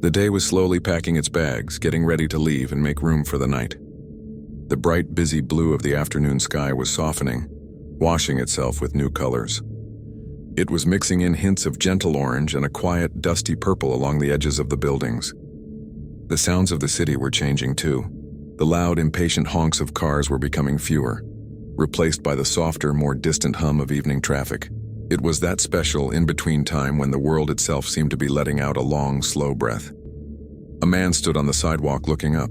The day was slowly packing its bags, getting ready to leave and make room for the night. The bright, busy blue of the afternoon sky was softening, washing itself with new colors. It was mixing in hints of gentle orange and a quiet, dusty purple along the edges of the buildings. The sounds of the city were changing too. The loud, impatient honks of cars were becoming fewer, replaced by the softer, more distant hum of evening traffic. It was that special, in-between time when the world itself seemed to be letting out a long, slow breath. A man stood on the sidewalk looking up.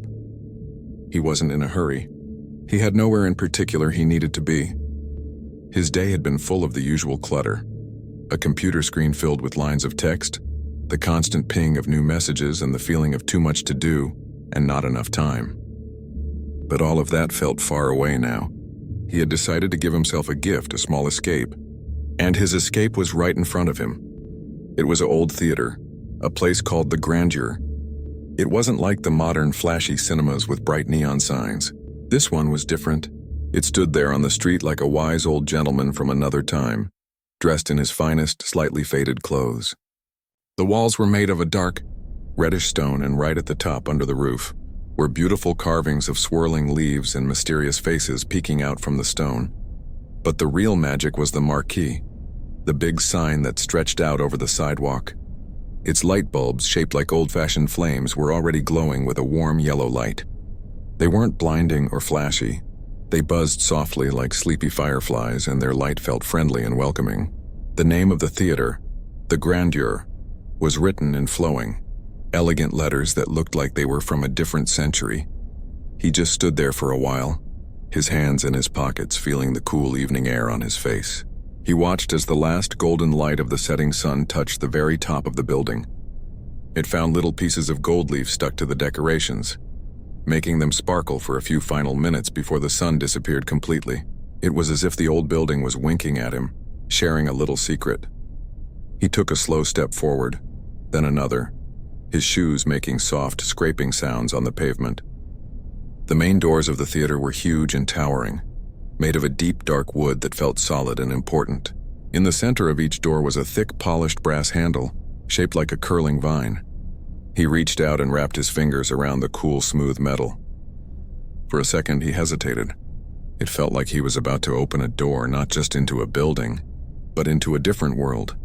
He wasn't in a hurry. He had nowhere in particular he needed to be. His day had been full of the usual clutter. A computer screen filled with lines of text, the constant ping of new messages, and the feeling of too much to do and not enough time. But all of that felt far away now. He had decided to give himself a gift, a small escape. And his escape was right in front of him. It was an old theater, a place called the Grandeur. It wasn't like the modern, flashy cinemas with bright neon signs. This one was different. It stood there on the street like a wise old gentleman from another time, dressed in his finest, slightly faded clothes. The walls were made of a dark, reddish stone, and right at the top, under the roof, were beautiful carvings of swirling leaves and mysterious faces peeking out from the stone. But the real magic was the marquee, the big sign that stretched out over the sidewalk. Its light bulbs, shaped like old-fashioned flames, were already glowing with a warm yellow light. They weren't blinding or flashy. They buzzed softly like sleepy fireflies, and their light felt friendly and welcoming. The name of the theater, the Grandeur, was written in flowing, elegant letters that looked like they were from a different century. He just stood there for a while, his hands in his pockets, feeling the cool evening air on his face. He watched as the last golden light of the setting sun touched the very top of the building. It found little pieces of gold leaf stuck to the decorations, making them sparkle for a few final minutes before the sun disappeared completely. It was as if the old building was winking at him, sharing a little secret. He took a slow step forward, then another, his shoes making soft, scraping sounds on the pavement. The main doors of the theater were huge and towering, made of a deep, dark wood that felt solid and important. In the center of each door was a thick, polished brass handle, shaped like a curling vine. He reached out and wrapped his fingers around the cool, smooth metal. For a second, he hesitated. It felt like he was about to open a door not just into a building, but into a different world,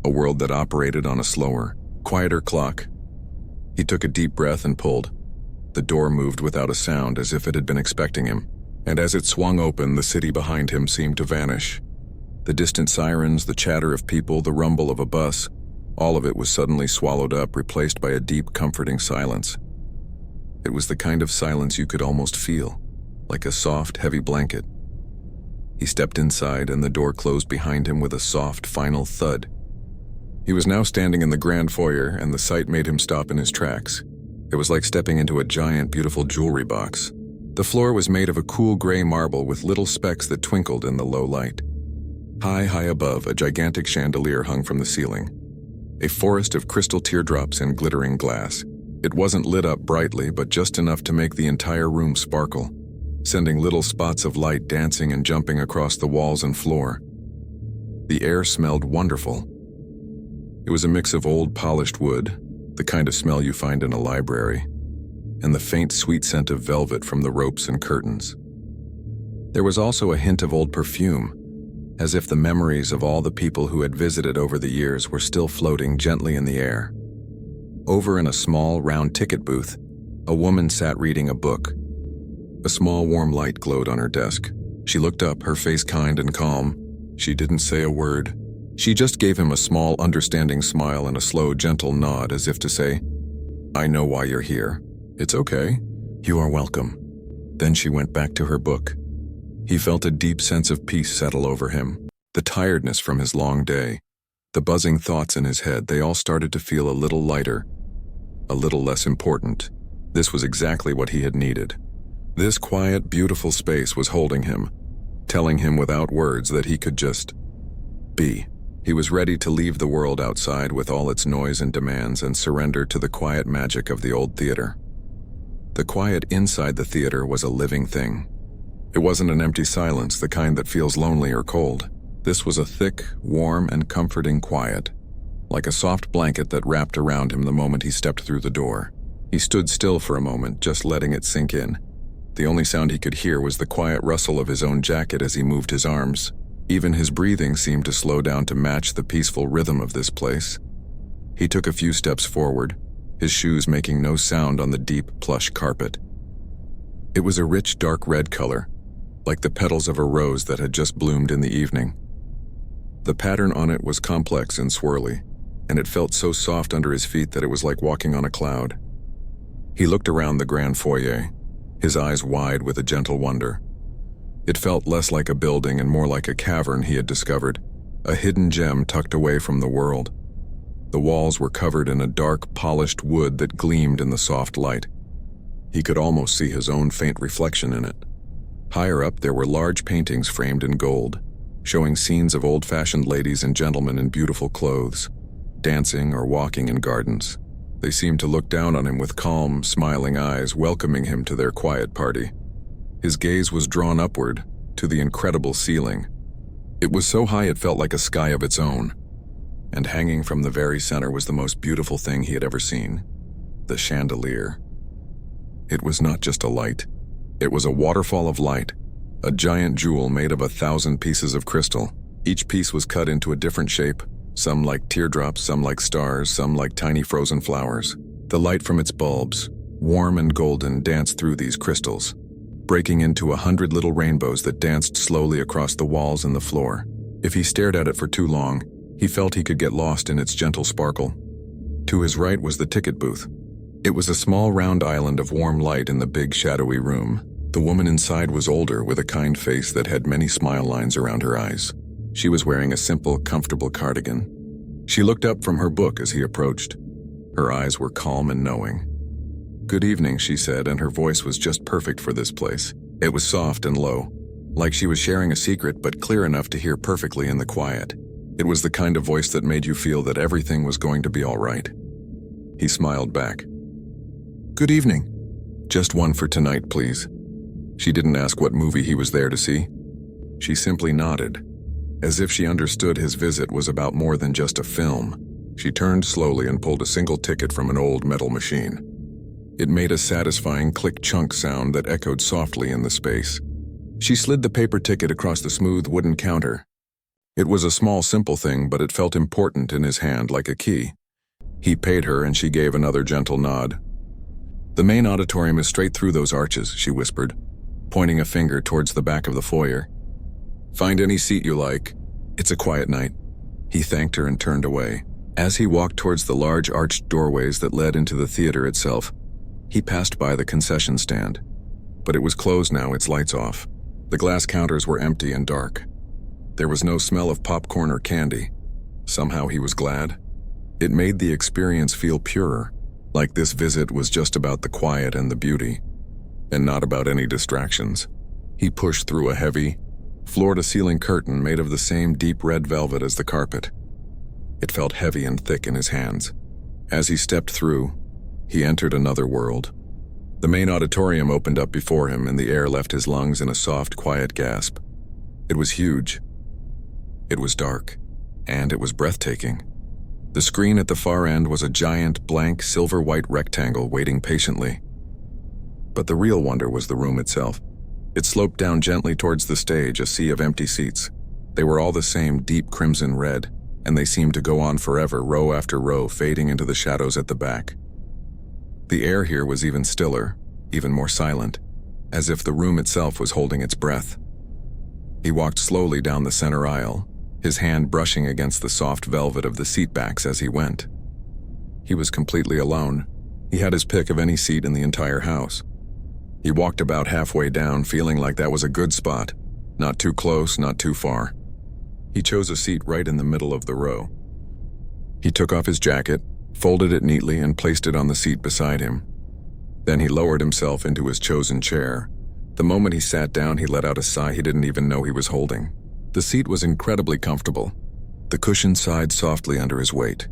a world that operated on a slower, quieter clock. He took a deep breath and pulled. The door moved without a sound, as if it had been expecting him, and as it swung open, the city behind him seemed to vanish. The distant sirens, the chatter of people, the rumble of a bus, all of it was suddenly swallowed up, replaced by a deep, comforting silence. It was the kind of silence you could almost feel, like a soft, heavy blanket. He stepped inside, and the door closed behind him with a soft, final thud. He was now standing in the grand foyer, and the sight made him stop in his tracks. It was like stepping into a giant, beautiful jewelry box. The floor was made of a cool gray marble with little specks that twinkled in the low light. High above, a gigantic chandelier hung from the ceiling, a forest of crystal teardrops and glittering glass. It wasn't lit up brightly, but just enough to make the entire room sparkle, sending little spots of light dancing and jumping across the walls and floor. The air smelled wonderful. It was a mix of old, polished wood, the kind of smell you find in a library, and the faint, sweet scent of velvet from the ropes and curtains. There was also a hint of old perfume, as if the memories of all the people who had visited over the years were still floating gently in the air. Over in a small, round ticket booth, a woman sat reading a book. A small, warm light glowed on her desk. She looked up, her face kind and calm. She didn't say a word. She just gave him a small, understanding smile and a slow, gentle nod, as if to say, "I know why you're here. It's okay. You are welcome." Then she went back to her book. He felt a deep sense of peace settle over him. The tiredness from his long day, the buzzing thoughts in his head, they all started to feel a little lighter, a little less important. This was exactly what he had needed. This quiet, beautiful space was holding him, telling him without words that he could just be. He was ready to leave the world outside with all its noise and demands and surrender to the quiet magic of the old theater. The quiet inside the theater was a living thing. It wasn't an empty silence, the kind that feels lonely or cold. This was a thick, warm, and comforting quiet. like a soft blanket that wrapped around him the moment he stepped through the door. He stood still for a moment, just letting it sink in. The only sound he could hear was the quiet rustle of his own jacket as he moved his arms. Even his breathing seemed to slow down to match the peaceful rhythm of this place. He took a few steps forward, his shoes making no sound on the deep, plush carpet. It was a rich, dark red color, like the petals of a rose that had just bloomed in the evening. The pattern on it was complex and swirly, and it felt so soft under his feet that it was like walking on a cloud. He looked around the grand foyer, his eyes wide with a gentle wonder. It felt less like a building and more like a cavern he had discovered, a hidden gem tucked away from the world. The walls were covered in a dark, polished wood that gleamed in the soft light. He could almost see his own faint reflection in it. Higher up, there were large paintings framed in gold, showing scenes of old-fashioned ladies and gentlemen in beautiful clothes, dancing or walking in gardens. They seemed to look down on him with calm, smiling eyes, welcoming him to their quiet party. His gaze was drawn upward, to the incredible ceiling. It was so high it felt like a sky of its own, and hanging from the very center was the most beautiful thing he had ever seen, the chandelier. It was not just a light. It was a waterfall of light, a giant jewel made of 1,000 pieces of crystal. Each piece was cut into a different shape, some like teardrops, some like stars, some like tiny frozen flowers. The light from its bulbs, warm and golden, danced through these crystals, breaking into 100 little rainbows that danced slowly across the walls and the floor. If he stared at it for too long, he felt he could get lost in its gentle sparkle. To his right was the ticket booth. It was a small round island of warm light in the big shadowy room. The woman inside was older, with a kind face that had many smile lines around her eyes. She was wearing a simple, comfortable cardigan. She looked up from her book as he approached. Her eyes were calm and knowing. "Good evening," she said, and her voice was just perfect for this place. It was soft and low, like she was sharing a secret but clear enough to hear perfectly in the quiet. It was the kind of voice that made you feel that everything was going to be all right. He smiled back. "Good evening. Just one for tonight, please." She didn't ask what movie he was there to see. She simply nodded, as if she understood his visit was about more than just a film. She turned slowly and pulled a single ticket from an old metal machine. It made a satisfying click-chunk sound that echoed softly in the space. She slid the paper ticket across the smooth wooden counter. It was a small, simple thing, but it felt important in his hand, like a key. He paid her, and she gave another gentle nod. "The main auditorium is straight through those arches," she whispered, pointing a finger towards the back of the foyer. "Find any seat you like. It's a quiet night." He thanked her and turned away. As he walked towards the large arched doorways that led into the theater itself, he passed by the concession stand. But it was closed now, its lights off. The glass counters were empty and dark. There was no smell of popcorn or candy. Somehow he was glad. It made the experience feel purer, like this visit was just about the quiet and the beauty, and not about any distractions. He pushed through a heavy, floor-to-ceiling curtain made of the same deep red velvet as the carpet. It felt heavy and thick in his hands. As he stepped through, he entered another world. The main auditorium opened up before him, and the air left his lungs in a soft, quiet gasp. It was huge. It was dark, and it was breathtaking. The screen at the far end was a giant, blank, silver-white rectangle waiting patiently. But the real wonder was the room itself. It sloped down gently towards the stage, a sea of empty seats. They were all the same deep crimson red, and they seemed to go on forever, row after row, fading into the shadows at the back. The air here was even stiller, even more silent, as if the room itself was holding its breath. He walked slowly down the center aisle, his hand brushing against the soft velvet of the seat backs as he went. He was completely alone. He had his pick of any seat in the entire house. He walked about halfway down, feeling like that was a good spot, not too close, not too far. He chose a seat right in the middle of the row. He took off his jacket, folded it neatly, and placed it on the seat beside him. Then he lowered himself into his chosen chair. The moment he sat down, he let out a sigh he didn't even know he was holding. The seat was incredibly comfortable. The cushion sighed softly under his weight,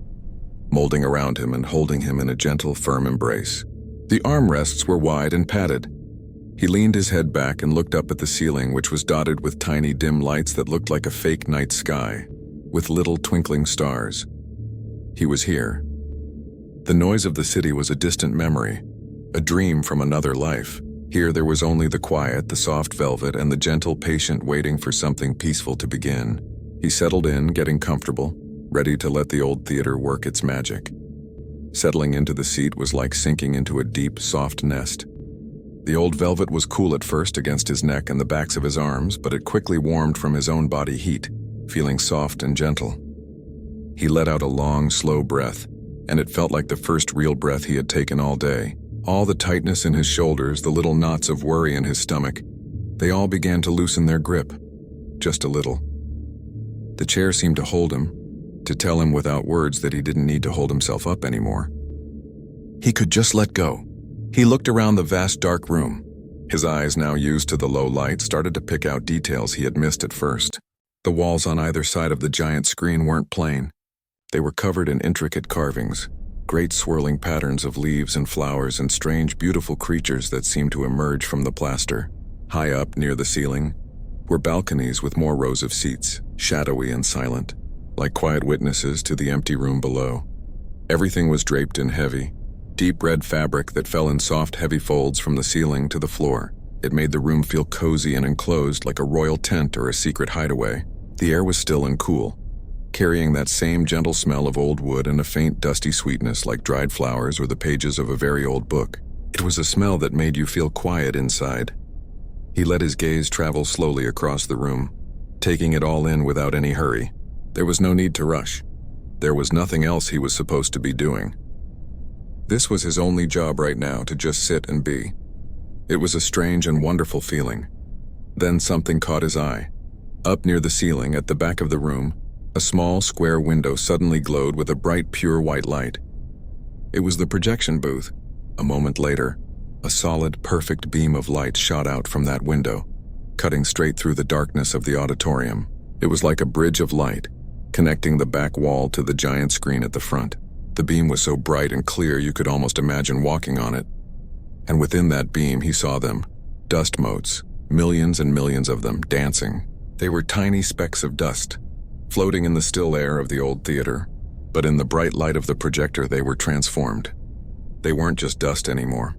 molding around him and holding him in a gentle, firm embrace. The armrests were wide and padded. He leaned his head back and looked up at the ceiling, which was dotted with tiny dim lights that looked like a fake night sky, with little twinkling stars. He was here. The noise of the city was a distant memory, a dream from another life. Here there was only the quiet, the soft velvet, and the gentle patient waiting for something peaceful to begin. He settled in, getting comfortable, ready to let the old theater work its magic. Settling into the seat was like sinking into a deep, soft nest. The old velvet was cool at first against his neck and the backs of his arms, but it quickly warmed from his own body heat, feeling soft and gentle. He let out a long, slow breath, and it felt like the first real breath he had taken all day. All the tightness in his shoulders, the little knots of worry in his stomach, they all began to loosen their grip, just a little. The chair seemed to hold him, to tell him without words that he didn't need to hold himself up anymore. He could just let go. He looked around the vast dark room. His eyes, now used to the low light, started to pick out details he had missed at first. The walls on either side of the giant screen weren't plain. They were covered in intricate carvings, great swirling patterns of leaves and flowers and strange, beautiful creatures that seemed to emerge from the plaster. High up, near the ceiling, were balconies with more rows of seats, shadowy and silent, like quiet witnesses to the empty room below. Everything was draped in heavy, deep red fabric that fell in soft, heavy folds from the ceiling to the floor. It made the room feel cozy and enclosed like a royal tent or a secret hideaway. The air was still and cool, carrying that same gentle smell of old wood and a faint dusty sweetness like dried flowers or the pages of a very old book. It was a smell that made you feel quiet inside. He let his gaze travel slowly across the room, taking it all in without any hurry. There was no need to rush. There was nothing else he was supposed to be doing. This was his only job right now, to just sit and be. It was a strange and wonderful feeling. Then something caught his eye. Up near the ceiling, at the back of the room, a small square window suddenly glowed with a bright, pure white light. It was the projection booth. A moment later, a solid, perfect beam of light shot out from that window, cutting straight through the darkness of the auditorium. It was like a bridge of light, connecting the back wall to the giant screen at the front. The beam was so bright and clear you could almost imagine walking on it. And within that beam he saw them, dust motes, millions and millions of them, dancing. They were tiny specks of dust, floating in the still air of the old theater, but in the bright light of the projector they were transformed. They weren't just dust anymore.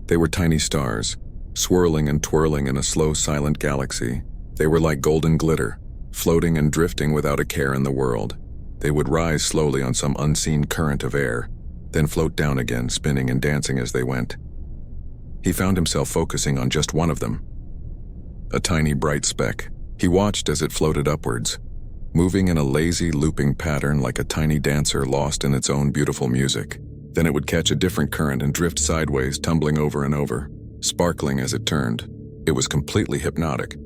They were tiny stars, swirling and twirling in a slow, silent galaxy. They were like golden glitter, floating and drifting without a care in the world. They would rise slowly on some unseen current of air, then float down again, spinning and dancing as they went. He found himself focusing on just one of them, a tiny bright speck. He watched as it floated upwards, moving in a lazy, looping pattern like a tiny dancer lost in its own beautiful music. Then it would catch a different current and drift sideways, tumbling over and over, sparkling as it turned. It was completely hypnotic.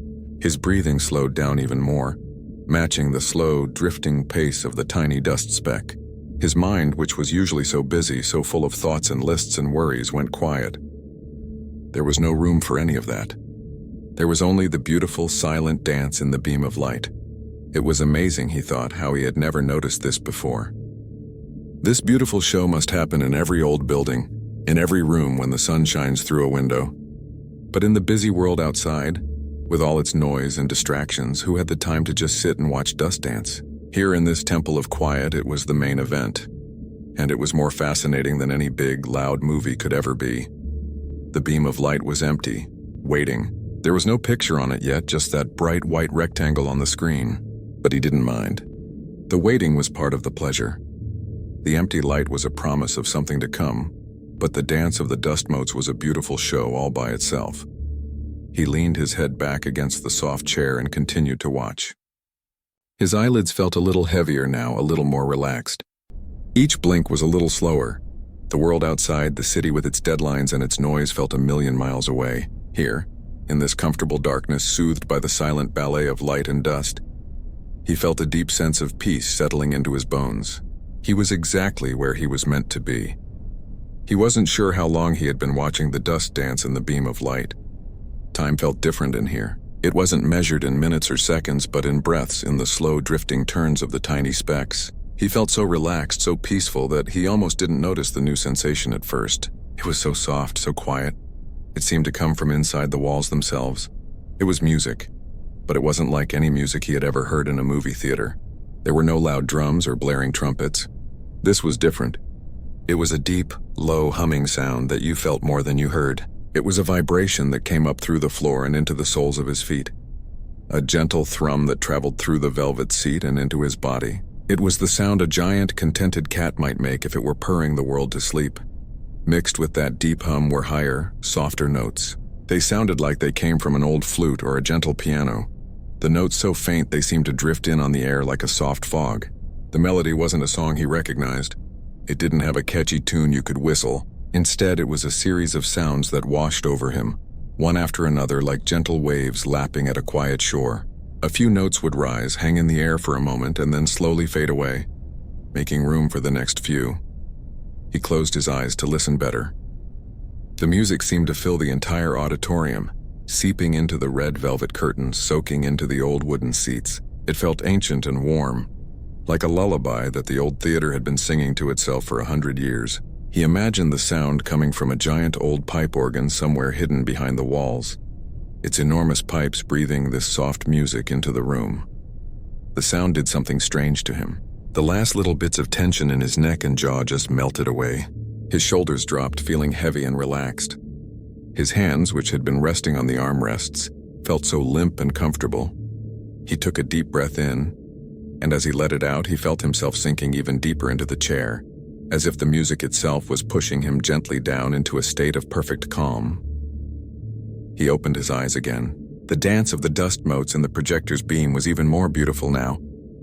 His breathing slowed down even more, matching the slow, drifting pace of the tiny dust speck. His mind, which was usually so busy, so full of thoughts and lists and worries, went quiet. There was no room for any of that. There was only the beautiful, silent dance in the beam of light. It was amazing, he thought, how he had never noticed this before. This beautiful show must happen in every old building, in every room when the sun shines through a window. But in the busy world outside, with all its noise and distractions, who had the time to just sit and watch dust dance? Here in this temple of quiet, it was the main event. And it was more fascinating than any big, loud movie could ever be. The beam of light was empty, waiting. There was no picture on it yet, just that bright white rectangle on the screen. But he didn't mind. The waiting was part of the pleasure. The empty light was a promise of something to come, but the dance of the dust motes was a beautiful show all by itself. He leaned his head back against the soft chair and continued to watch. His eyelids felt a little heavier now, a little more relaxed. Each blink was a little slower. The world outside, the city with its deadlines and its noise, felt a million miles away. Here, in this comfortable darkness, soothed by the silent ballet of light and dust, he felt a deep sense of peace settling into his bones. He was exactly where he was meant to be. He wasn't sure how long he had been watching the dust dance in the beam of light. Time felt different in here. It wasn't measured in minutes or seconds, but in breaths, in the slow drifting turns of the tiny specks. He felt so relaxed, so peaceful, that he almost didn't notice the new sensation at first. It was so soft, so quiet. It seemed to come from inside the walls themselves. It was music, but it wasn't like any music he had ever heard in a movie theater. There were no loud drums or blaring trumpets. This was different. It was a deep, low humming sound that you felt more than you heard. It was a vibration that came up through the floor and into the soles of his feet. A gentle thrum that traveled through the velvet seat and into his body. It was the sound a giant, contented cat might make if it were purring the world to sleep. Mixed with that deep hum were higher, softer notes. They sounded like they came from an old flute or a gentle piano. The notes so faint they seemed to drift in on the air like a soft fog. The melody wasn't a song he recognized. It didn't have a catchy tune you could whistle. Instead, it was a series of sounds that washed over him, one after another like gentle waves lapping at a quiet shore. A few notes would rise, hang in the air for a moment, and then slowly fade away, making room for the next few. He closed his eyes to listen better. The music seemed to fill the entire auditorium, seeping into the red velvet curtains, soaking into the old wooden seats. It felt ancient and warm, like a lullaby that the old theater had been singing to itself for 100 years. He imagined the sound coming from a giant old pipe organ somewhere hidden behind the walls, its enormous pipes breathing this soft music into the room. The sound did something strange to him. The last little bits of tension in his neck and jaw just melted away. His shoulders dropped, feeling heavy and relaxed. His hands, which had been resting on the armrests, felt so limp and comfortable. He took a deep breath in, and as he let it out, he felt himself sinking even deeper into the chair, as if the music itself was pushing him gently down into a state of perfect calm. He opened his eyes again. The dance of the dust motes in the projector's beam was even more beautiful now,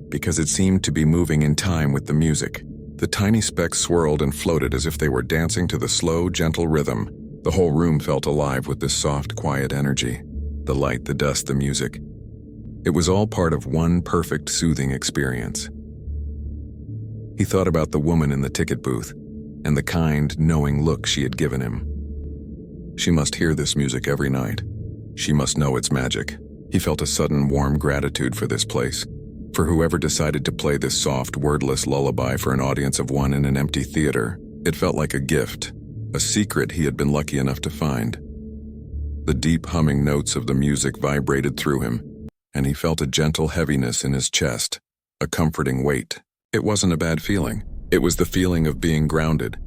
because it seemed to be moving in time with the music. The tiny specks swirled and floated as if they were dancing to the slow, gentle rhythm. The whole room felt alive with this soft, quiet energy. The light, the dust, the music. It was all part of one perfect, soothing experience. He thought about the woman in the ticket booth and the kind, knowing look she had given him. She must hear this music every night. She must know its magic. He felt a sudden, warm gratitude for this place, for whoever decided to play this soft, wordless lullaby for an audience of one in an empty theater. It felt like a gift, a secret he had been lucky enough to find. The deep humming notes of the music vibrated through him, and he felt a gentle heaviness in his chest, a comforting weight. It wasn't a bad feeling. It was the feeling of being grounded,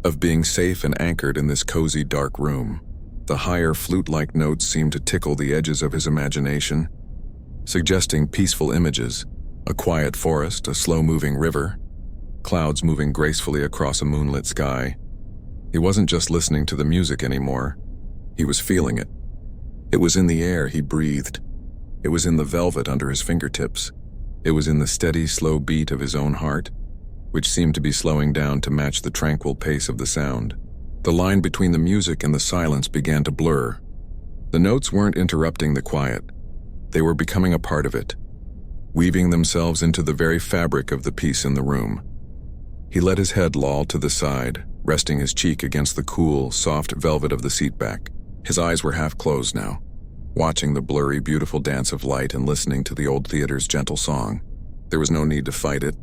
of being safe and anchored in this cozy, dark room. The higher flute-like notes seemed to tickle the edges of his imagination, suggesting peaceful images, a quiet forest, a slow-moving river, clouds moving gracefully across a moonlit sky. He wasn't just listening to the music anymore. He was feeling it. It was in the air he breathed. It was in the velvet under his fingertips. It was in the steady, slow beat of his own heart, which seemed to be slowing down to match the tranquil pace of the sound. The line between the music and the silence began to blur. The notes weren't interrupting the quiet. They were becoming a part of it, weaving themselves into the very fabric of the peace in the room. He let his head loll to the side, resting his cheek against the cool, soft velvet of the seat back. His eyes were half closed now, watching the blurry, beautiful dance of light and listening to the old theater's gentle song. There was no need to fight it.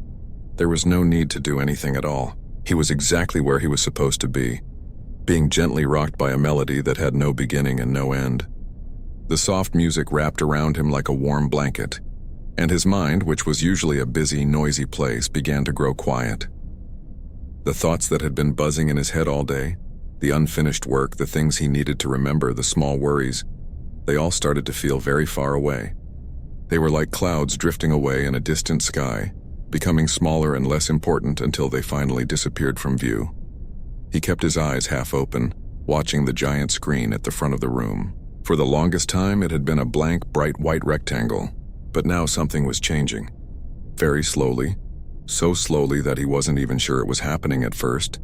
There was no need to do anything at all. He was exactly where he was supposed to be, being gently rocked by a melody that had no beginning and no end. The soft music wrapped around him like a warm blanket, and his mind, which was usually a busy, noisy place, began to grow quiet. The thoughts that had been buzzing in his head all day, the unfinished work, the things he needed to remember, the small worries, they all started to feel very far away. They were like clouds drifting away in a distant sky, becoming smaller and less important until they finally disappeared from view. He kept his eyes half open, watching the giant screen at the front of the room. For the longest time, it had been a blank, bright white rectangle, but now something was changing. Very slowly, so slowly that he wasn't even sure it was happening at first,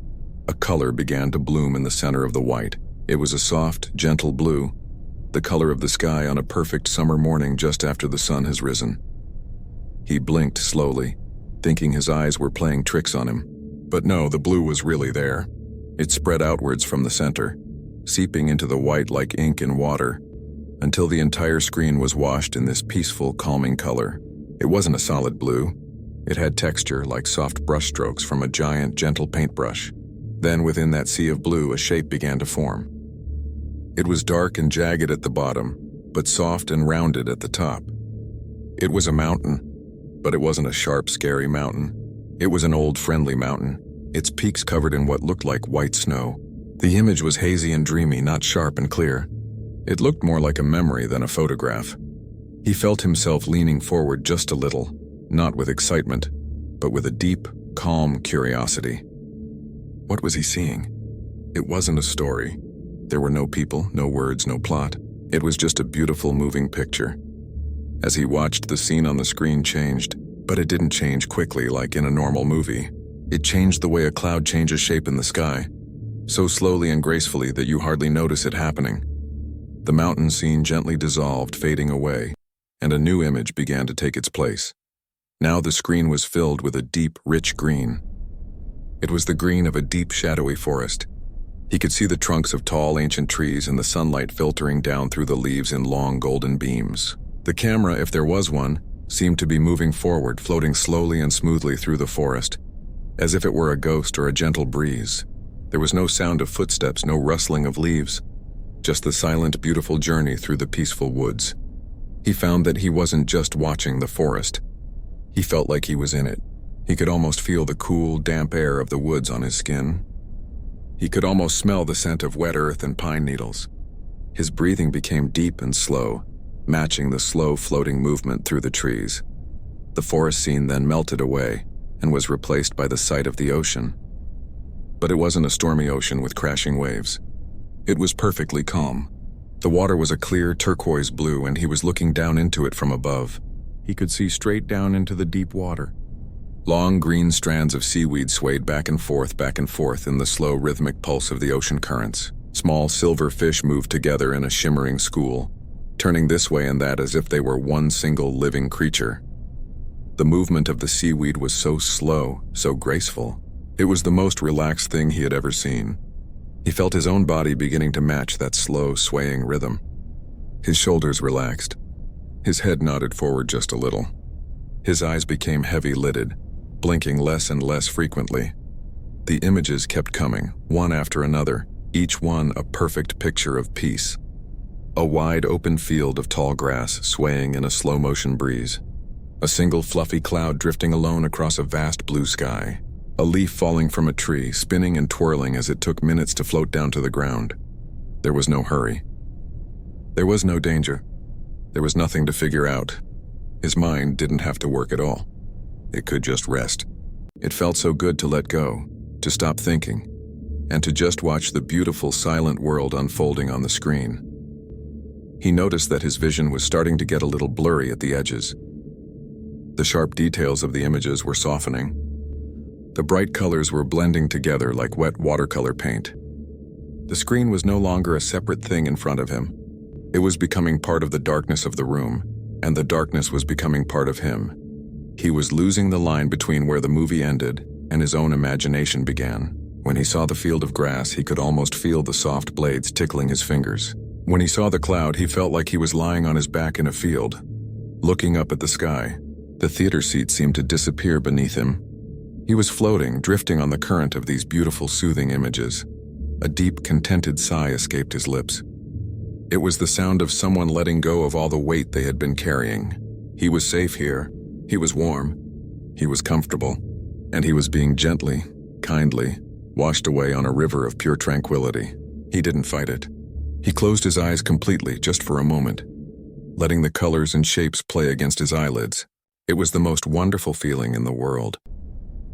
a color began to bloom in the center of the white. It was a soft, gentle blue, the color of the sky on a perfect summer morning just after the sun has risen. He blinked slowly, thinking his eyes were playing tricks on him. But no, the blue was really there. It spread outwards from the center, seeping into the white like ink in water, until the entire screen was washed in this peaceful, calming color. It wasn't a solid blue. It had texture like soft brushstrokes from a giant, gentle paintbrush. Then within that sea of blue, a shape began to form. It was dark and jagged at the bottom, but soft and rounded at the top. It was a mountain, but it wasn't a sharp, scary mountain. It was an old, friendly mountain, its peaks covered in what looked like white snow. The image was hazy and dreamy, not sharp and clear. It looked more like a memory than a photograph. He felt himself leaning forward just a little, not with excitement, but with a deep, calm curiosity. What was he seeing? It wasn't a story. There were no people, no words, no plot. It was just a beautiful, moving picture. As he watched, the scene on the screen changed, but it didn't change quickly like in a normal movie. It changed the way a cloud changes shape in the sky, so slowly and gracefully that you hardly notice it happening. The mountain scene gently dissolved, fading away, and a new image began to take its place. Now the screen was filled with a deep, rich green. It was the green of a deep, shadowy forest. He could see the trunks of tall, ancient trees and the sunlight filtering down through the leaves in long, golden beams. The camera, if there was one, seemed to be moving forward, floating slowly and smoothly through the forest, as if it were a ghost or a gentle breeze. There was no sound of footsteps, no rustling of leaves, just the silent, beautiful journey through the peaceful woods. He found that he wasn't just watching the forest. He felt like he was in it. He could almost feel the cool, damp air of the woods on his skin. He could almost smell the scent of wet earth and pine needles. His breathing became deep and slow, matching the slow, floating movement through the trees. The forest scene then melted away and was replaced by the sight of the ocean. But it wasn't a stormy ocean with crashing waves. It was perfectly calm. The water was a clear turquoise blue, and he was looking down into it from above. He could see straight down into the deep water. Long green strands of seaweed swayed back and forth in the slow rhythmic pulse of the ocean currents. Small silver fish moved together in a shimmering school, turning this way and that as if they were one single living creature. The movement of the seaweed was so slow, so graceful. It was the most relaxed thing he had ever seen. He felt his own body beginning to match that slow, swaying rhythm. His shoulders relaxed. His head nodded forward just a little. His eyes became heavy-lidded, blinking less and less frequently. The images kept coming, one after another, each one a perfect picture of peace. A wide open field of tall grass swaying in a slow-motion breeze. A single fluffy cloud drifting alone across a vast blue sky. A leaf falling from a tree, spinning and twirling as it took minutes to float down to the ground. There was no hurry. There was no danger. There was nothing to figure out. His mind didn't have to work at all. It could just rest. It felt so good to let go, to stop thinking, and to just watch the beautiful, silent world unfolding on the screen. He noticed that his vision was starting to get a little blurry at the edges. The sharp details of the images were softening. The bright colors were blending together like wet watercolor paint. The screen was no longer a separate thing in front of him. It was becoming part of the darkness of the room, and the darkness was becoming part of him. He was losing the line between where the movie ended and his own imagination began. When he saw the field of grass, he could almost feel the soft blades tickling his fingers. When he saw the cloud, he felt like he was lying on his back in a field, looking up at the sky. The theater seat seemed to disappear beneath him. He was floating, drifting on the current of these beautiful, soothing images. A deep, contented sigh escaped his lips. It was the sound of someone letting go of all the weight they had been carrying. He was safe here. He was warm. He was comfortable. And he was being gently, kindly, washed away on a river of pure tranquility. He didn't fight it. He closed his eyes completely, just for a moment, letting the colors and shapes play against his eyelids. It was the most wonderful feeling in the world.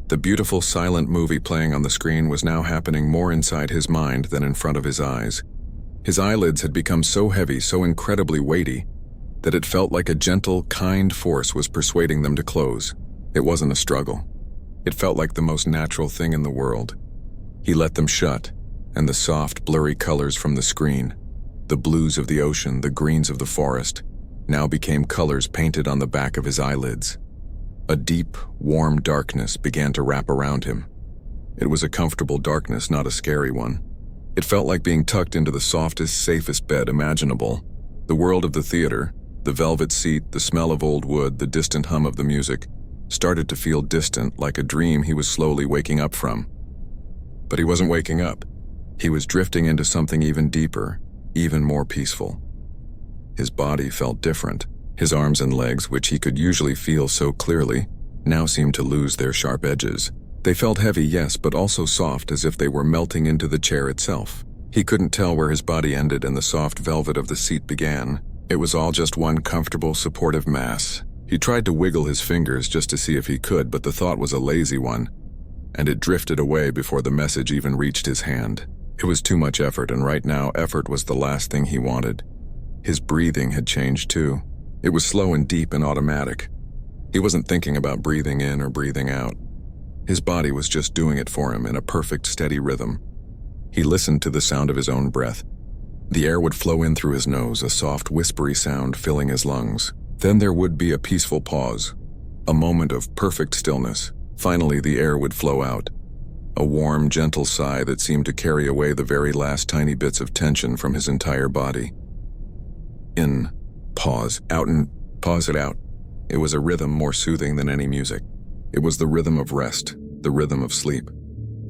The beautiful silent movie playing on the screen was now happening more inside his mind than in front of his eyes. His eyelids had become so heavy, so incredibly weighty, that it felt like a gentle, kind force was persuading them to close. It wasn't a struggle. It felt like the most natural thing in the world. He let them shut, and the soft, blurry colors from the screen, the blues of the ocean, the greens of the forest, now became colors painted on the back of his eyelids. A deep, warm darkness began to wrap around him. It was a comfortable darkness, not a scary one. It felt like being tucked into the softest, safest bed imaginable. The world of the theater, the velvet seat, the smell of old wood, the distant hum of the music, started to feel distant, like a dream he was slowly waking up from. But he wasn't waking up. He was drifting into something even deeper, even more peaceful. His body felt different. His arms and legs, which he could usually feel so clearly, now seemed to lose their sharp edges. They felt heavy, yes, but also soft, as if they were melting into the chair itself. He couldn't tell where his body ended and the soft velvet of the seat began. It was all just one comfortable, supportive mass. He tried to wiggle his fingers just to see if he could, but the thought was a lazy one, and it drifted away before the message even reached his hand. It was too much effort, and right now, effort was the last thing he wanted. His breathing had changed too. It was slow and deep and automatic. He wasn't thinking about breathing in or breathing out. His body was just doing it for him in a perfect, steady rhythm. He listened to the sound of his own breath. The air would flow in through his nose, a soft, whispery sound filling his lungs. Then there would be a peaceful pause, a moment of perfect stillness. Finally, the air would flow out, a warm, gentle sigh that seemed to carry away the very last tiny bits of tension from his entire body. In, pause, out, and pause it out. It was a rhythm more soothing than any music. It was the rhythm of rest, the rhythm of sleep.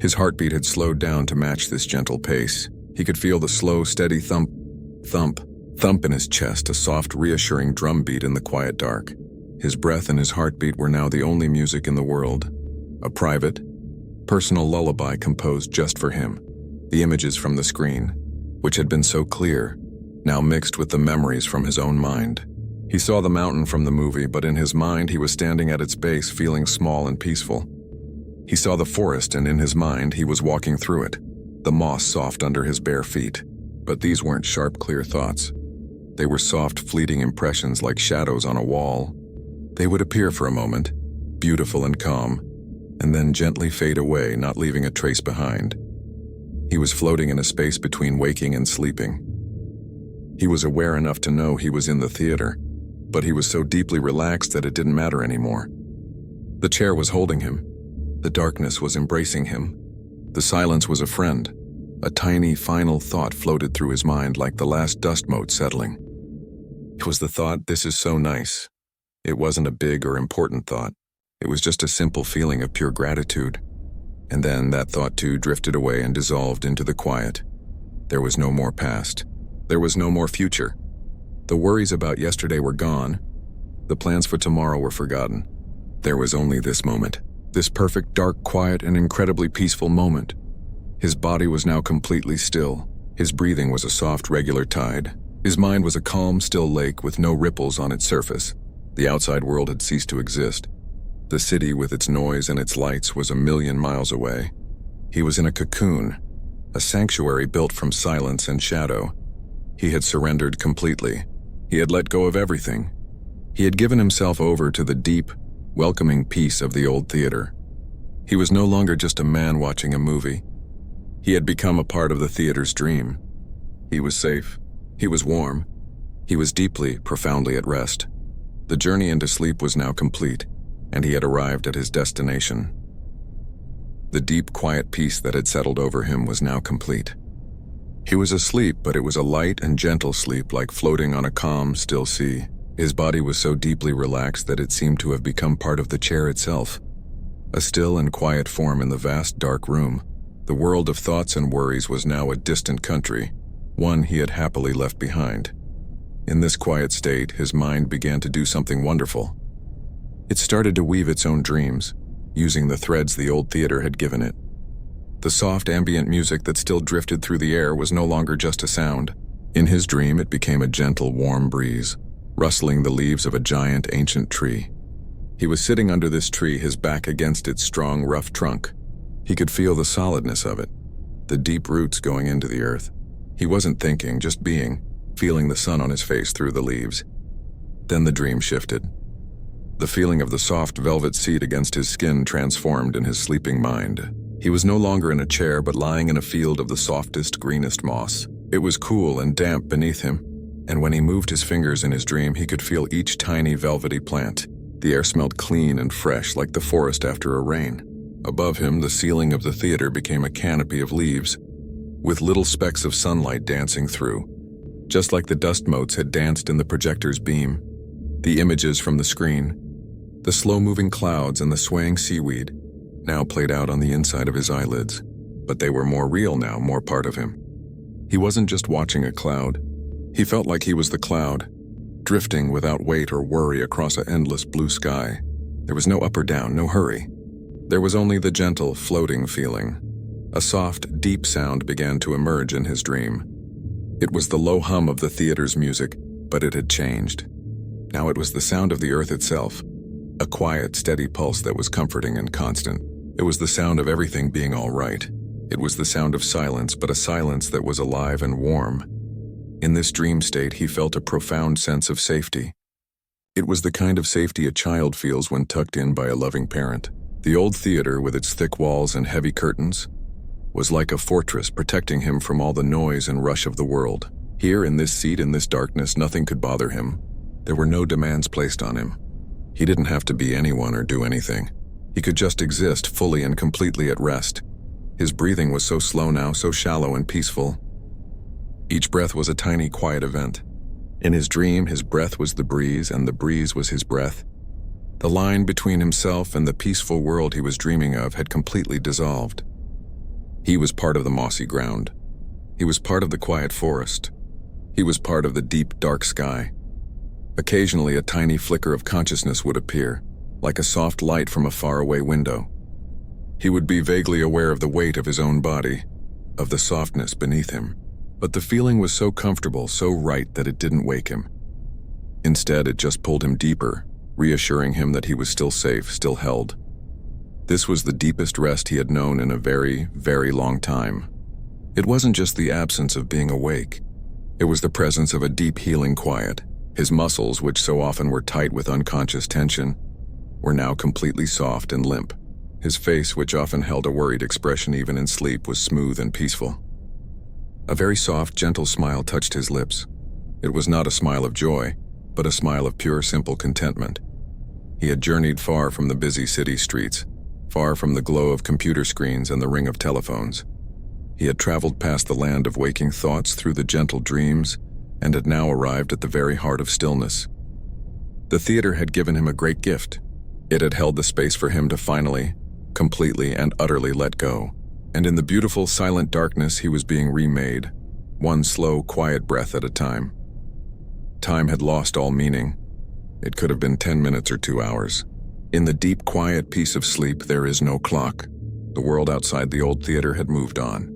His heartbeat had slowed down to match this gentle pace. He could feel the slow, steady thump, thump, thump in his chest, a soft, reassuring drum beat in the quiet dark. His breath and his heartbeat were now the only music in the world. A private, personal lullaby composed just for him. The images from the screen, which had been so clear, now mixed with the memories from his own mind. He saw the mountain from the movie, but in his mind he was standing at its base, feeling small and peaceful. He saw the forest, and in his mind he was walking through it, the moss soft under his bare feet. But these weren't sharp, clear thoughts. They were soft, fleeting impressions like shadows on a wall. They would appear for a moment, beautiful and calm, and then gently fade away, not leaving a trace behind. He was floating in a space between waking and sleeping. He was aware enough to know he was in the theater, but he was so deeply relaxed that it didn't matter anymore. The chair was holding him. The darkness was embracing him. The silence was a friend. A tiny, final thought floated through his mind like the last dust mote settling. It was the thought, "This is so nice." It wasn't a big or important thought. It was just a simple feeling of pure gratitude. And then that thought too drifted away and dissolved into the quiet. There was no more past. There was no more future. The worries about yesterday were gone. The plans for tomorrow were forgotten. There was only this moment. This perfect, dark, quiet, and incredibly peaceful moment. His body was now completely still. His breathing was a soft, regular tide. His mind was a calm, still lake with no ripples on its surface. The outside world had ceased to exist. The city with its noise and its lights was 1,000,000 miles away. He was in a cocoon, a sanctuary built from silence and shadow. He had surrendered completely. He had let go of everything. He had given himself over to the deep, welcoming peace of the old theater. He was no longer just a man watching a movie. He had become a part of the theater's dream. He was safe. He was warm. He was deeply, profoundly at rest. The journey into sleep was now complete, and he had arrived at his destination. The deep, quiet peace that had settled over him was now complete. He was asleep, but it was a light and gentle sleep, like floating on a calm, still sea. His body was so deeply relaxed that it seemed to have become part of the chair itself, a still and quiet form in the vast, dark room. The world of thoughts and worries was now a distant country, one he had happily left behind. In this quiet state, his mind began to do something wonderful. It started to weave its own dreams, using the threads the old theater had given it. The soft ambient music that still drifted through the air was no longer just a sound. In his dream, it became a gentle, warm breeze, rustling the leaves of a giant, ancient tree. He was sitting under this tree, his back against its strong, rough trunk. He could feel the solidness of it, the deep roots going into the earth. He wasn't thinking, just being, feeling the sun on his face through the leaves. Then the dream shifted. The feeling of the soft velvet seat against his skin transformed in his sleeping mind. He was no longer in a chair, but lying in a field of the softest, greenest moss. It was cool and damp beneath him, and when he moved his fingers in his dream, he could feel each tiny, velvety plant. The air smelled clean and fresh, like the forest after a rain. Above him, the ceiling of the theater became a canopy of leaves, with little specks of sunlight dancing through, just like the dust motes had danced in the projector's beam. The images from the screen, the slow-moving clouds and the swaying seaweed, now played out on the inside of his eyelids, but they were more real now, more part of him. He wasn't just watching a cloud. He felt like he was the cloud, drifting without weight or worry across an endless blue sky. There was no up or down, no hurry. There was only the gentle, floating feeling. A soft, deep sound began to emerge in his dream. It was the low hum of the theater's music, but it had changed. Now it was the sound of the earth itself, a quiet, steady pulse that was comforting and constant. It was the sound of everything being all right. It was the sound of silence, but a silence that was alive and warm. In this dream state, he felt a profound sense of safety. It was the kind of safety a child feels when tucked in by a loving parent. The old theater, with its thick walls and heavy curtains, was like a fortress protecting him from all the noise and rush of the world. Here, in this seat, in this darkness, nothing could bother him. There were no demands placed on him. He didn't have to be anyone or do anything. He could just exist fully and completely at rest. His breathing was so slow now, so shallow and peaceful. Each breath was a tiny, quiet event. In his dream, his breath was the breeze, and the breeze was his breath. The line between himself and the peaceful world he was dreaming of had completely dissolved. He was part of the mossy ground. He was part of the quiet forest. He was part of the deep, dark sky. Occasionally, a tiny flicker of consciousness would appear, like a soft light from a faraway window. He would be vaguely aware of the weight of his own body, of the softness beneath him. But the feeling was so comfortable, so right, that it didn't wake him. Instead, it just pulled him deeper, reassuring him that he was still safe, still held. This was the deepest rest he had known in a very, very long time. It wasn't just the absence of being awake. It was the presence of a deep, healing quiet. His muscles, which so often were tight with unconscious tension, were now completely soft and limp. His face, which often held a worried expression even in sleep, was smooth and peaceful. A very soft, gentle smile touched his lips. It was not a smile of joy, but a smile of pure, simple contentment. He had journeyed far from the busy city streets, far from the glow of computer screens and the ring of telephones. He had traveled past the land of waking thoughts through the gentle dreams, and had now arrived at the very heart of stillness. The theater had given him a great gift. It had held the space for him to finally, completely and utterly let go. And in the beautiful, silent darkness, he was being remade, one slow, quiet breath at a time. Time had lost all meaning. It could have been 10 minutes or 2 hours. In the deep, quiet peace of sleep, there is no clock. The world outside the old theater had moved on.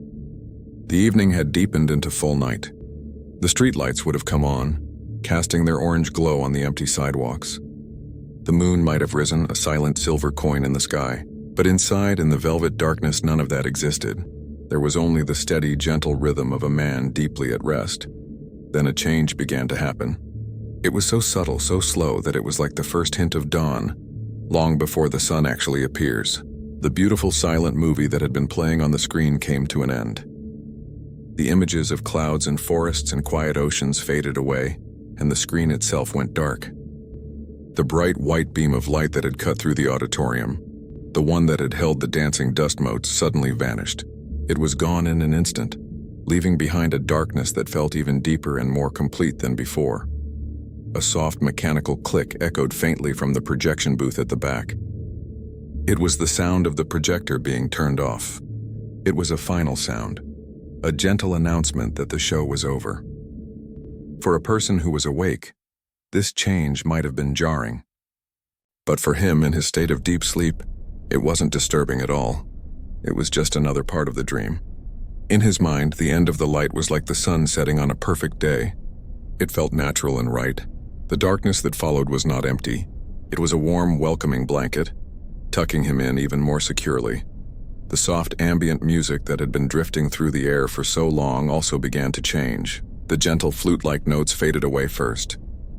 The evening had deepened into full night. The streetlights would have come on, casting their orange glow on the empty sidewalks. The moon might have risen, a silent silver coin in the sky. But inside, in the velvet darkness, none of that existed. There was only the steady, gentle rhythm of a man deeply at rest. Then a change began to happen. It was so subtle, so slow, that it was like the first hint of dawn, long before the sun actually appears. The beautiful silent movie that had been playing on the screen came to an end. The images of clouds and forests and quiet oceans faded away, and the screen itself went dark. The bright white beam of light that had cut through the auditorium, the one that had held the dancing dust motes, suddenly vanished. It was gone in an instant, leaving behind a darkness that felt even deeper and more complete than before. A soft mechanical click echoed faintly from the projection booth at the back. It was the sound of the projector being turned off. It was a final sound, a gentle announcement that the show was over. For a person who was awake, this change might have been jarring. But for him, in his state of deep sleep, it wasn't disturbing at all. It was just another part of the dream. In his mind, the end of the light was like the sun setting on a perfect day. It felt natural and right. The darkness that followed was not empty. It was a warm, welcoming blanket, tucking him in even more securely. The soft ambient music that had been drifting through the air for so long also began to change. The gentle flute-like notes faded away first,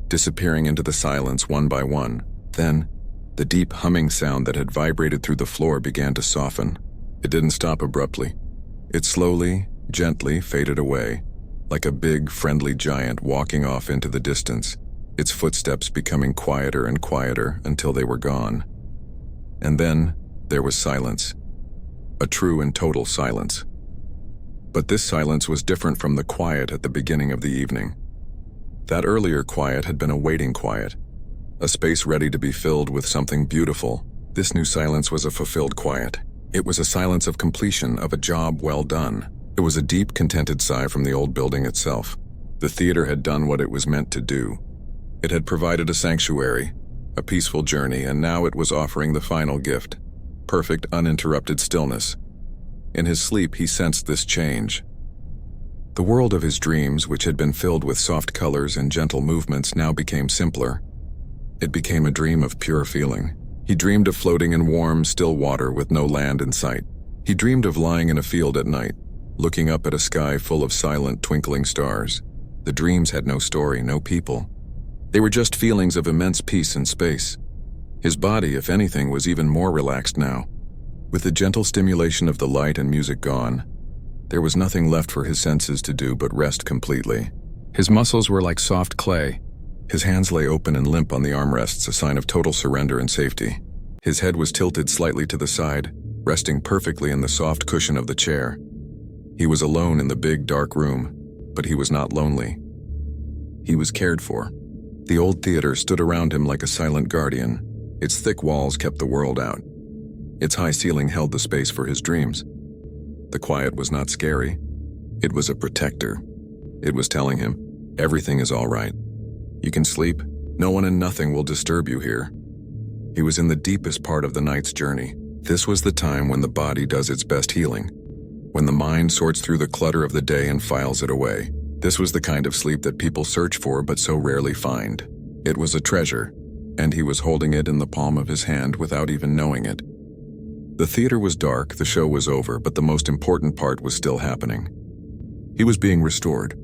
disappearing into the silence one by one. Then, the deep humming sound that had vibrated through the floor began to soften. It didn't stop abruptly. It slowly, gently faded away, like a big, friendly giant walking off into the distance, its footsteps becoming quieter and quieter until they were gone. And then, there was silence. A true and total silence. But this silence was different from the quiet at the beginning of the evening. That earlier quiet had been a waiting quiet, a space ready to be filled with something beautiful. This new silence was a fulfilled quiet. It was a silence of completion, of a job well done. It was a deep, contented sigh from the old building itself. The theater had done what it was meant to do. It had provided a sanctuary, a peaceful journey, and now it was offering the final gift, perfect, uninterrupted stillness. In his sleep, he sensed this change. The world of his dreams, which had been filled with soft colors and gentle movements, now became simpler. It became a dream of pure feeling. He dreamed of floating in warm, still water with no land in sight. He dreamed of lying in a field at night, looking up at a sky full of silent, twinkling stars. The dreams had no story, no people. They were just feelings of immense peace and space. His body, if anything, was even more relaxed now. With the gentle stimulation of the light and music gone, there was nothing left for his senses to do but rest completely. His muscles were like soft clay. His hands lay open and limp on the armrests, a sign of total surrender and safety. His head was tilted slightly to the side, resting perfectly in the soft cushion of the chair. He was alone in the big, dark room, but he was not lonely. He was cared for. The old theater stood around him like a silent guardian. Its thick walls kept the world out. Its high ceiling held the space for his dreams. The quiet was not scary. It was a protector. It was telling him, everything is all right. You can sleep. No one and nothing will disturb you here. He was in the deepest part of the night's journey. This was the time when the body does its best healing, when the mind sorts through the clutter of the day and files it away. This was the kind of sleep that people search for but so rarely find. It was a treasure, and he was holding it in the palm of his hand without even knowing it. The theater was dark, the show was over, but the most important part was still happening. He was being restored.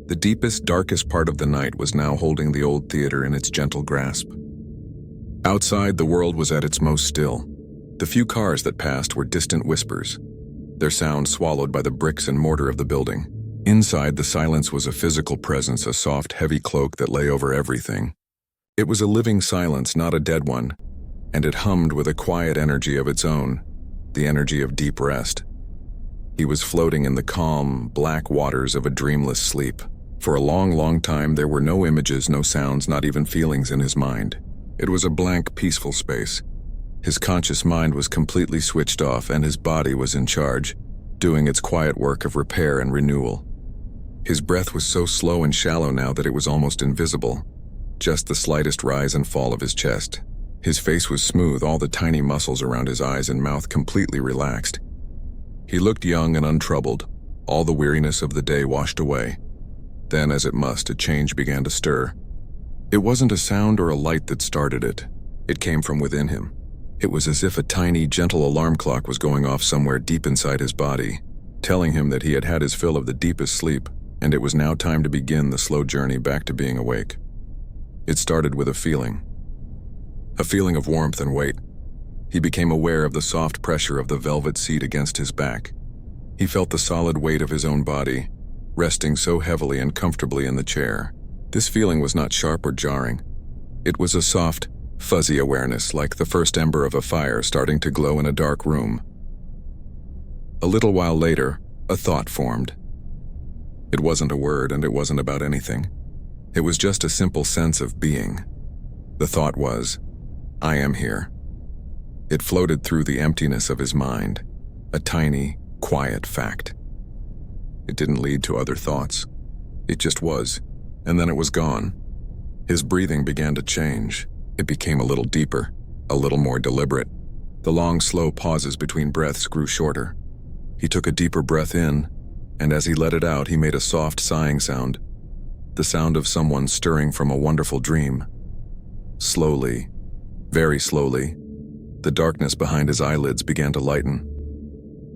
The deepest, darkest part of the night was now holding the old theater in its gentle grasp. Outside, the world was at its most still. The few cars that passed were distant whispers, their sound swallowed by the bricks and mortar of the building. Inside, the silence was a physical presence, a soft, heavy cloak that lay over everything. It was a living silence, not a dead one, and it hummed with a quiet energy of its own, the energy of deep rest. He was floating in the calm, black waters of a dreamless sleep. For a long, long time, there were no images, no sounds, not even feelings in his mind. It was a blank, peaceful space. His conscious mind was completely switched off, and his body was in charge, doing its quiet work of repair and renewal. His breath was so slow and shallow now that it was almost invisible, just the slightest rise and fall of his chest. His face was smooth, all the tiny muscles around his eyes and mouth completely relaxed. He looked young and untroubled, all the weariness of the day washed away. Then, as it must, a change began to stir. It wasn't a sound or a light that started it. It came from within him. It was as if a tiny, gentle alarm clock was going off somewhere deep inside his body, telling him that he had had his fill of the deepest sleep, and it was now time to begin the slow journey back to being awake. It started with a feeling of warmth and weight. He became aware of the soft pressure of the velvet seat against his back. He felt the solid weight of his own body, resting so heavily and comfortably in the chair. This feeling was not sharp or jarring. It was a soft, fuzzy awareness, like the first ember of a fire starting to glow in a dark room. A little while later, a thought formed. It wasn't a word, and it wasn't about anything. It was just a simple sense of being. The thought was, I am here. It floated through the emptiness of his mind, a tiny, quiet fact. It didn't lead to other thoughts. It just was, and then it was gone. His breathing began to change. It became a little deeper, a little more deliberate. The long, slow pauses between breaths grew shorter. He took a deeper breath in, and as he let it out, he made a soft sighing sound, the sound of someone stirring from a wonderful dream. Slowly, very slowly, the darkness behind his eyelids began to lighten.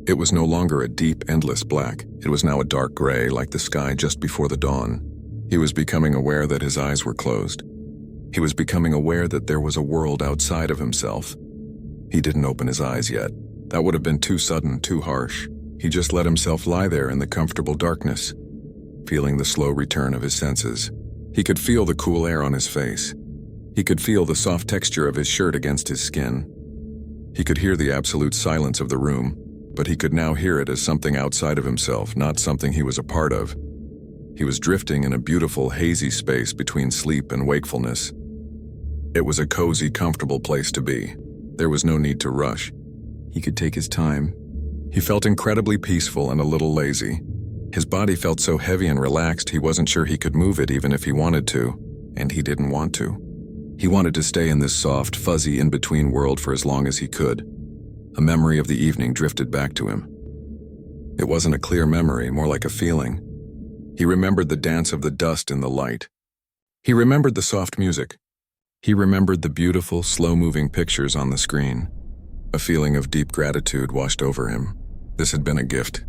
It was no longer a deep, endless black. It was now a dark gray, like the sky just before the dawn. He was becoming aware that his eyes were closed. He was becoming aware that there was a world outside of himself. He didn't open his eyes yet. That would have been too sudden, too harsh. He just let himself lie there in the comfortable darkness, feeling the slow return of his senses. He could feel the cool air on his face. He could feel the soft texture of his shirt against his skin. He could hear the absolute silence of the room, but he could now hear it as something outside of himself, not something he was a part of. He was drifting in a beautiful, hazy space between sleep and wakefulness. It was a cozy, comfortable place to be. There was no need to rush. He could take his time. He felt incredibly peaceful and a little lazy. His body felt so heavy and relaxed he wasn't sure he could move it even if he wanted to, and he didn't want to. He wanted to stay in this soft, fuzzy, in-between world for as long as he could. A memory of the evening drifted back to him. It wasn't a clear memory, more like a feeling. He remembered the dance of the dust in the light. He remembered the soft music. He remembered the beautiful, slow-moving pictures on the screen. A feeling of deep gratitude washed over him. This had been a gift.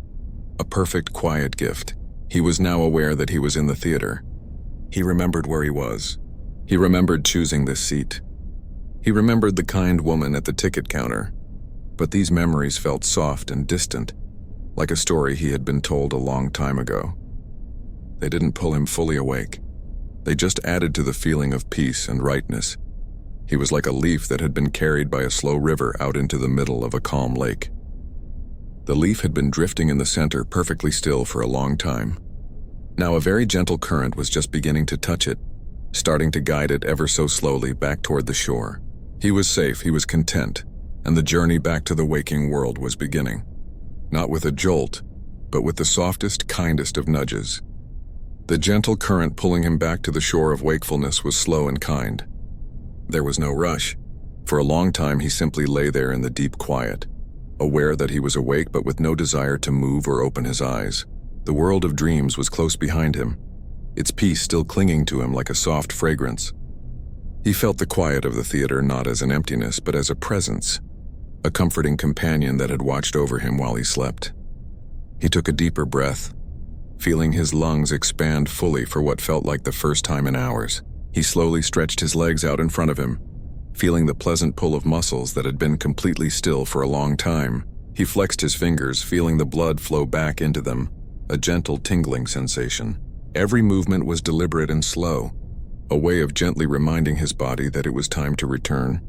A perfect, quiet gift. He was now aware that he was in the theater. He remembered where he was. He remembered choosing this seat. He remembered the kind woman at the ticket counter. But these memories felt soft and distant, like a story he had been told a long time ago. They didn't pull him fully awake. They just added to the feeling of peace and rightness. He was like a leaf that had been carried by a slow river out into the middle of a calm lake. The leaf had been drifting in the center perfectly still for a long time. Now a very gentle current was just beginning to touch it, starting to guide it ever so slowly back toward the shore. He was safe, he was content, and the journey back to the waking world was beginning. Not with a jolt, but with the softest, kindest of nudges. The gentle current pulling him back to the shore of wakefulness was slow and kind. There was no rush. For a long time he simply lay there in the deep quiet, aware that he was awake but with no desire to move or open his eyes. The world of dreams was close behind him, its peace still clinging to him like a soft fragrance. He felt the quiet of the theater not as an emptiness but as a presence, a comforting companion that had watched over him while he slept. He took a deeper breath, feeling his lungs expand fully for what felt like the first time in hours. He slowly stretched his legs out in front of him, feeling the pleasant pull of muscles that had been completely still for a long time. He flexed his fingers, feeling the blood flow back into them, a gentle tingling sensation. Every movement was deliberate and slow, a way of gently reminding his body that it was time to return.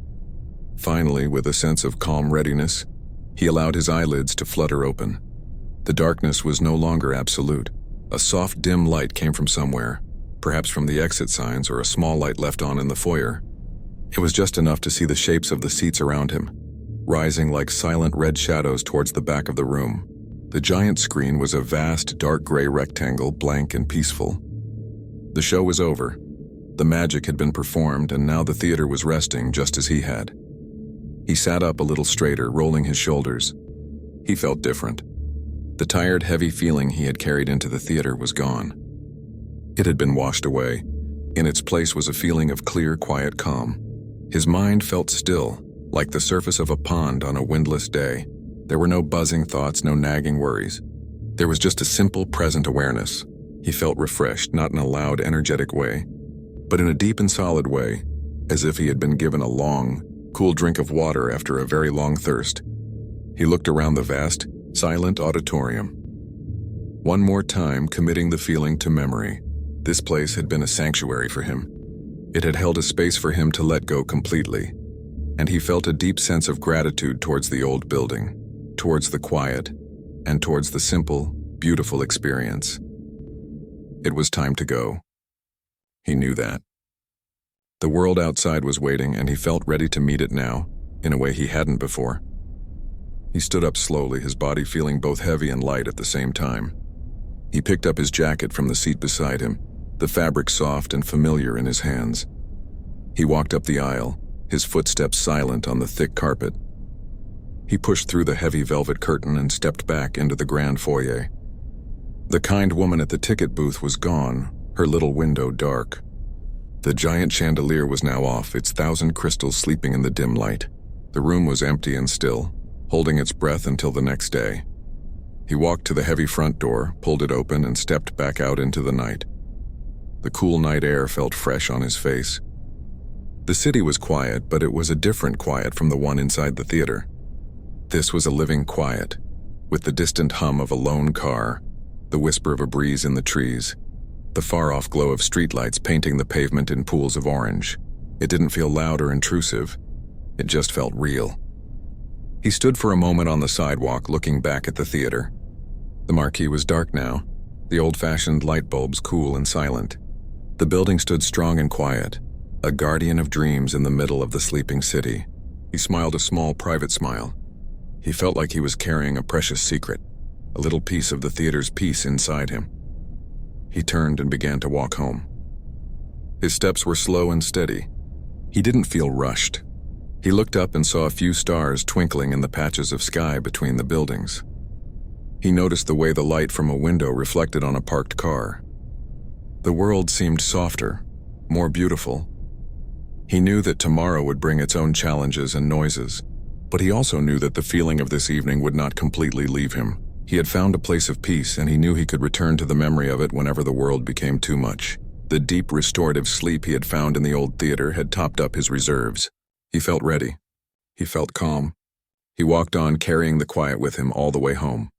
Finally, with a sense of calm readiness, he allowed his eyelids to flutter open. The darkness was no longer absolute. A soft, dim light came from somewhere, perhaps from the exit signs or a small light left on in the foyer. It was just enough to see the shapes of the seats around him, rising like silent red shadows towards the back of the room. The giant screen was a vast, dark gray rectangle, blank and peaceful. The show was over. The magic had been performed, and now the theater was resting just as he had. He sat up a little straighter, rolling his shoulders. He felt different. The tired, heavy feeling he had carried into the theater was gone. It had been washed away. In its place was a feeling of clear, quiet calm. His mind felt still, like the surface of a pond on a windless day. There were no buzzing thoughts, no nagging worries. There was just a simple, present awareness. He felt refreshed, not in a loud, energetic way, but in a deep and solid way, as if he had been given a long, cool drink of water after a very long thirst. He looked around the vast, silent auditorium. One more time, committing the feeling to memory. This place had been a sanctuary for him. It had held a space for him to let go completely, and he felt a deep sense of gratitude towards the old building, towards the quiet, and towards the simple, beautiful experience. It was time to go. He knew that. The world outside was waiting, and he felt ready to meet it now, in a way he hadn't before. He stood up slowly, his body feeling both heavy and light at the same time. He picked up his jacket from the seat beside him, the fabric soft and familiar in his hands. He walked up the aisle, his footsteps silent on the thick carpet. He pushed through the heavy velvet curtain and stepped back into the grand foyer. The kind woman at the ticket booth was gone, her little window dark. The giant chandelier was now off, its 1,000 crystals sleeping in the dim light. The room was empty and still, holding its breath until the next day. He walked to the heavy front door, pulled it open, and stepped back out into the night. The cool night air felt fresh on his face. The city was quiet, but it was a different quiet from the one inside the theater. This was a living quiet, with the distant hum of a lone car, the whisper of a breeze in the trees, the far-off glow of streetlights painting the pavement in pools of orange. It didn't feel loud or intrusive. It just felt real. He stood for a moment on the sidewalk, looking back at the theater. The marquee was dark now, the old-fashioned light bulbs cool and silent. The building stood strong and quiet, a guardian of dreams in the middle of the sleeping city. He smiled a small, private smile. He felt like he was carrying a precious secret, a little piece of the theater's peace inside him. He turned and began to walk home. His steps were slow and steady. He didn't feel rushed. He looked up and saw a few stars twinkling in the patches of sky between the buildings. He noticed the way the light from a window reflected on a parked car. The world seemed softer, more beautiful. He knew that tomorrow would bring its own challenges and noises, but he also knew that the feeling of this evening would not completely leave him. He had found a place of peace, and he knew he could return to the memory of it whenever the world became too much. The deep restorative sleep he had found in the old theater had topped up his reserves. He felt ready. He felt calm. He walked on, carrying the quiet with him all the way home.